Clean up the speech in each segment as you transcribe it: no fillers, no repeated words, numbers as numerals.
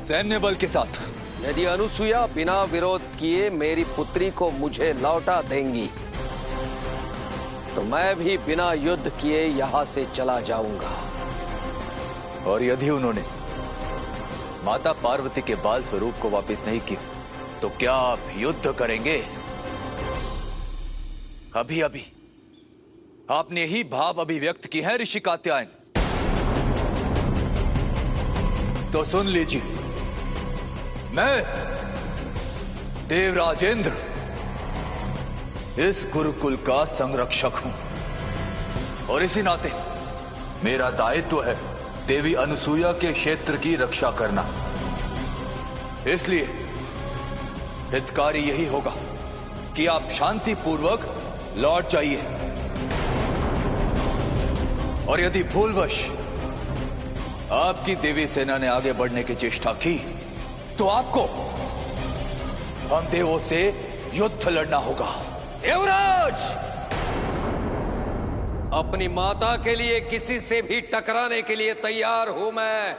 सैन्य बल के साथ। यदि अनुसुईया बिना विरोध किए मेरी पुत्री को मुझे लौटा देंगी तो मैं भी बिना युद्ध किए यहां से चला जाऊंगा। और यदि उन्होंने माता पार्वती के बाल स्वरूप को वापस नहीं किया तो क्या आप युद्ध करेंगे? अभी अभी आपने ही भाव अभिव्यक्त की है ऋषि कात्यायन, तो सुन लीजिए, मैं देवराजेंद्र इस गुरुकुल का संरक्षक हूं और इसी नाते मेरा दायित्व है देवी अनुसुईया के क्षेत्र की रक्षा करना। इसलिए हितकारी यही होगा कि आप शांतिपूर्वक लौट जाइए और यदि भूलवश आपकी देवी सेना ने आगे बढ़ने की चेष्टा की तो आपको हम देवों से युद्ध लड़ना होगा। देवराज, अपनी माता के लिए किसी से भी टकराने के लिए तैयार हूं मैं।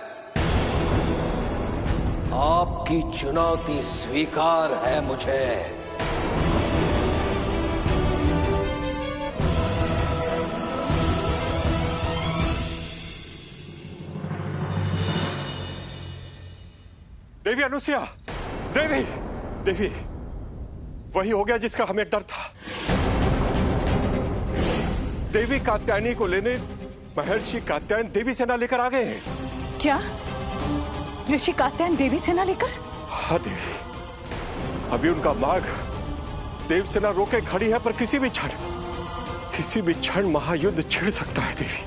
आपकी चुनौती स्वीकार है मुझे। देवी अनुसुईया, देवी वही हो गया जिसका हमें डर था। देवी कात्यायनी को लेने महर्षि कात्यायन देवी सेना लेकर आ गए हैं। क्या ऋषि कात्यायन देवी सेना लेकर? हाँ देवी, अभी उनका मार्ग देव सेना रोके खड़ी है, पर किसी भी क्षण महायुद्ध छिड़ सकता है देवी।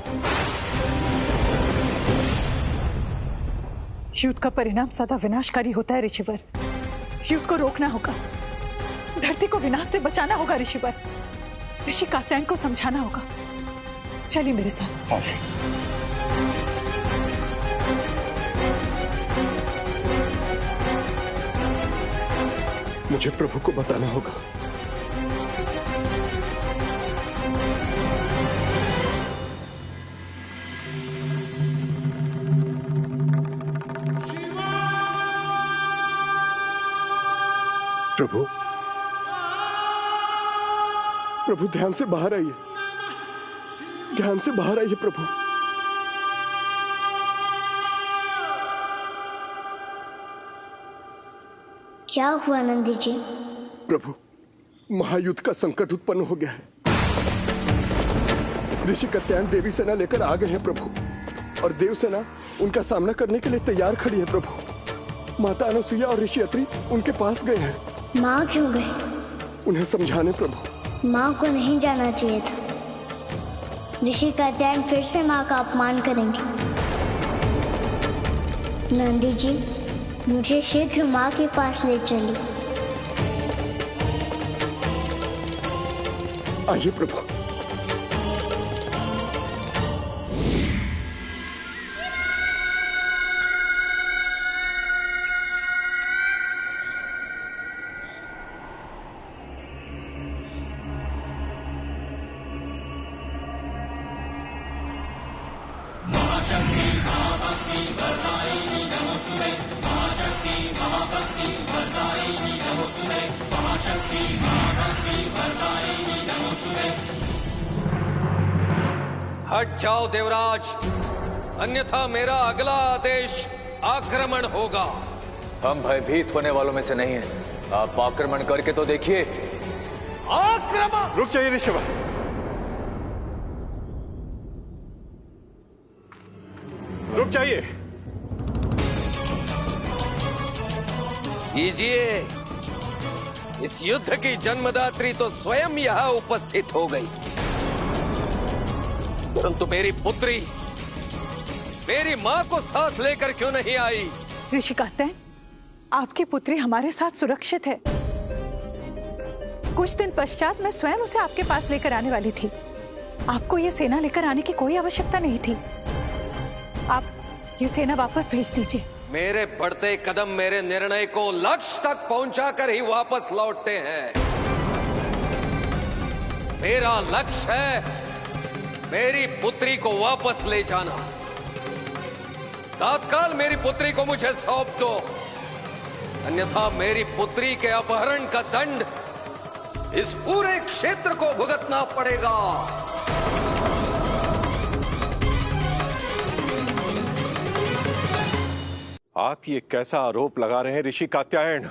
युद्ध का परिणाम सदा विनाशकारी होता है ऋषिवर। युद्ध को रोकना होगा, धरती को विनाश से बचाना होगा ऋषिवर। ऋषि कात्यायन को समझाना होगा। चलिए मेरे साथ। मुझे प्रभु को बताना होगा। प्रभु ध्यान से बाहर आइए, ध्यान से बाहर आइए प्रभु। क्या हुआ नंदी जी? प्रभु, महायुद्ध का संकट उत्पन्न हो गया है। ऋषि कात्यायन देवी सेना लेकर आ गए हैं प्रभु, और देव सेना उनका सामना करने के लिए तैयार खड़ी है प्रभु। माता अनुसुईया और ऋषि अत्रि उनके पास गए हैं। माँ क्यों गए? उन्हें समझाने प्रभु। माँ को नहीं जाना चाहिए था। ऋषि कात्यायन फिर से माँ का अपमान करेंगे। नंदी जी, मुझे शीघ्र माँ के पास ले चलिए। आइए प्रभु। हट जाओ देवराज, अन्यथा मेरा अगला आदेश आक्रमण होगा। हम भयभीत होने वालों में से नहीं हैं। आप आक्रमण करके तो देखिए। आक्रमण! रुक जाइए ऋषिवर। रुक जाइए। कीजिए। इस युद्ध की जन्मदात्री तो स्वयं यहां उपस्थित हो गई, परंतु मेरी पुत्री, मेरी मां को साथ लेकर क्यों नहीं आई? ऋषि कात्यायन, आपकी पुत्री हमारे साथ सुरक्षित है। कुछ दिन पश्चात मैं स्वयं उसे आपके पास लेकर आने वाली थी। आपको ये सेना लेकर आने की कोई आवश्यकता नहीं थी। आप ये सेना वापस भेज दीजिए। मेरे बढ़ते कदम मेरे निर्णय को लक्ष्य तक पहुंचाकर ही वापस लौटते हैं। मेरा लक्ष्य है मेरी पुत्री को वापस ले जाना, तात्काल मेरी पुत्री को मुझे सौंप दो, अन्यथा मेरी पुत्री के अपहरण का दंड इस पूरे क्षेत्र को भुगतना पड़ेगा। आप ये कैसा आरोप लगा रहे हैं ऋषि कात्यायन?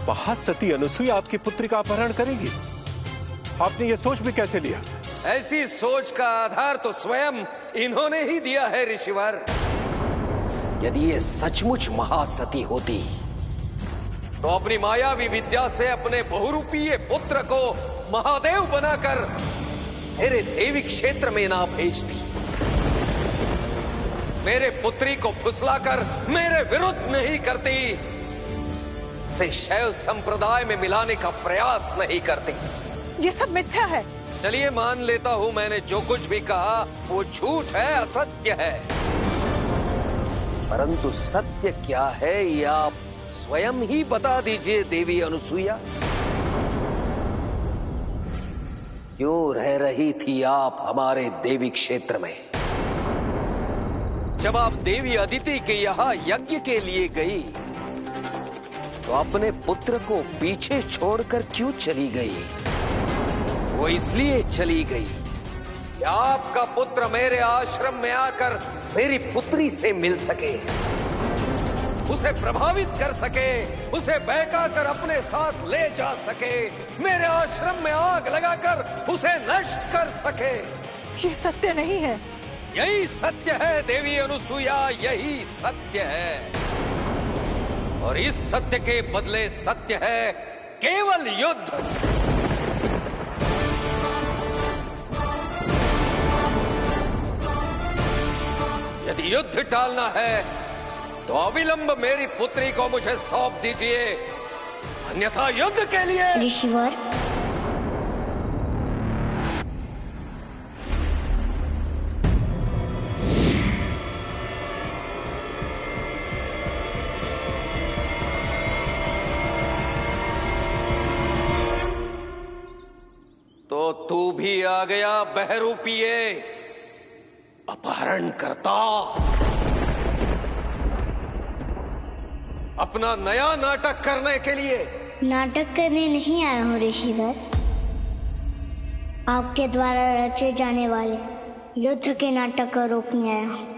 महासती अनुसुईया आपकी पुत्री का अपहरण करेगी? आपने ये सोच भी कैसे लिया? ऐसी सोच का आधार तो स्वयं इन्होंने ही दिया है ऋषिवर। यदि ये सचमुच महासती होती तो अपनी मायावी विद्या से अपने बहुरूपीय पुत्र को महादेव बनाकर मेरे देवी क्षेत्र में ना भेजती, मेरे पुत्री को फुसलाकर मेरे विरुद्ध नहीं करती, से शैव संप्रदाय में मिलाने का प्रयास नहीं करती। ये सब मिथ्या है। चलिए मान लेता हूं मैंने जो कुछ भी कहा वो झूठ है, असत्य है, परंतु सत्य क्या है ये आप स्वयं ही बता दीजिए देवी अनुसुईया। क्यों रह रही थी आप हमारे देवी क्षेत्र में? जब आप देवी अदिति के यहाँ यज्ञ के लिए गई तो अपने पुत्र को पीछे छोड़कर क्यों चली गई? वो इसलिए चली गई कि आपका पुत्र मेरे आश्रम में आकर मेरी पुत्री से मिल सके, उसे प्रभावित कर सके, उसे बहका कर अपने साथ ले जा सके, मेरे आश्रम में आग लगाकर उसे नष्ट कर सके। ये सत्य नहीं है। यही सत्य है देवी अनुसुईया, यही सत्य है। और इस सत्य के बदले सत्य है केवल युद्ध। यदि युद्ध टालना है तो अविलंब मेरी पुत्री को मुझे सौंप दीजिए, अन्यथा युद्ध के लिए। ऋषिवर, तो तू भी आ गया बहरूपीय अपहरण करता। अपना नया नाटक करने के लिए? नाटक करने नहीं आया हूँ ऋषिवर, आपके द्वारा रचे जाने वाले युद्ध के नाटक को रोकने आया हूँ।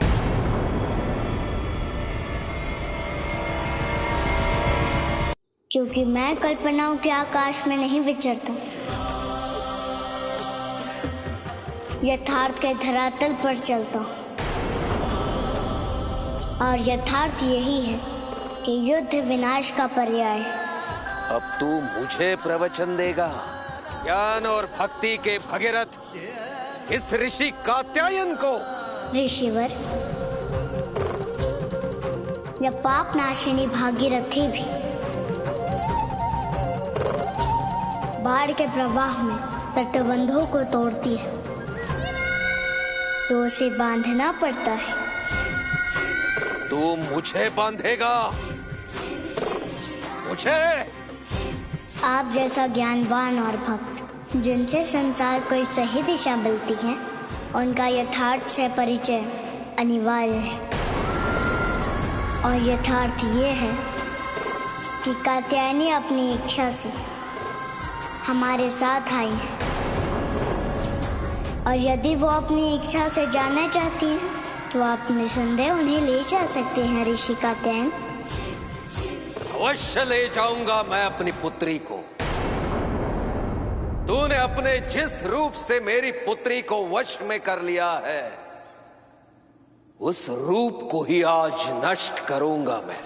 क्योंकि मैं कल्पनाओं के आकाश में नहीं विचरता, यथार्थ के धरातल पर चलता हूँ। और यथार्थ यही है कि युद्ध विनाश का पर्याय है। अब तू मुझे प्रवचन देगा? ज्ञान और भक्ति के भगीरथ इस ऋषि कात्यायन को? ऋषिवर, यह पाप नाशिनी भागीरथी भी बाढ़ के प्रवाह में तटबंधों को तोड़ती है तो उसे बांधना पड़ता है। तू मुझे बांधेगा? मुझे? आप जैसा ज्ञानवान और भक्त जिनसे संसार को सही दिशा मिलती है, उनका यथार्थ से परिचय अनिवार्य है। और यथार्थ ये है कि कात्यायनी अपनी इच्छा से हमारे साथ आई है, और यदि वो अपनी इच्छा से जाना चाहती हैं तो आप निसंदेह उन्हें ले जा सकते हैं ऋषि कात्यायन। अवश्य ले जाऊंगा मैं अपनी पुत्री को। तूने अपने जिस रूप से मेरी पुत्री को वश में कर लिया है, उस रूप को ही आज नष्ट करूंगा मैं।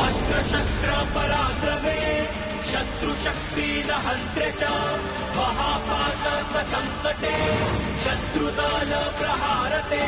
अस्त्र शस्त्र पराक्रमे शत्रु शक्ति दहन्त्रे च महापातक संकटे शत्रुदल प्रहारते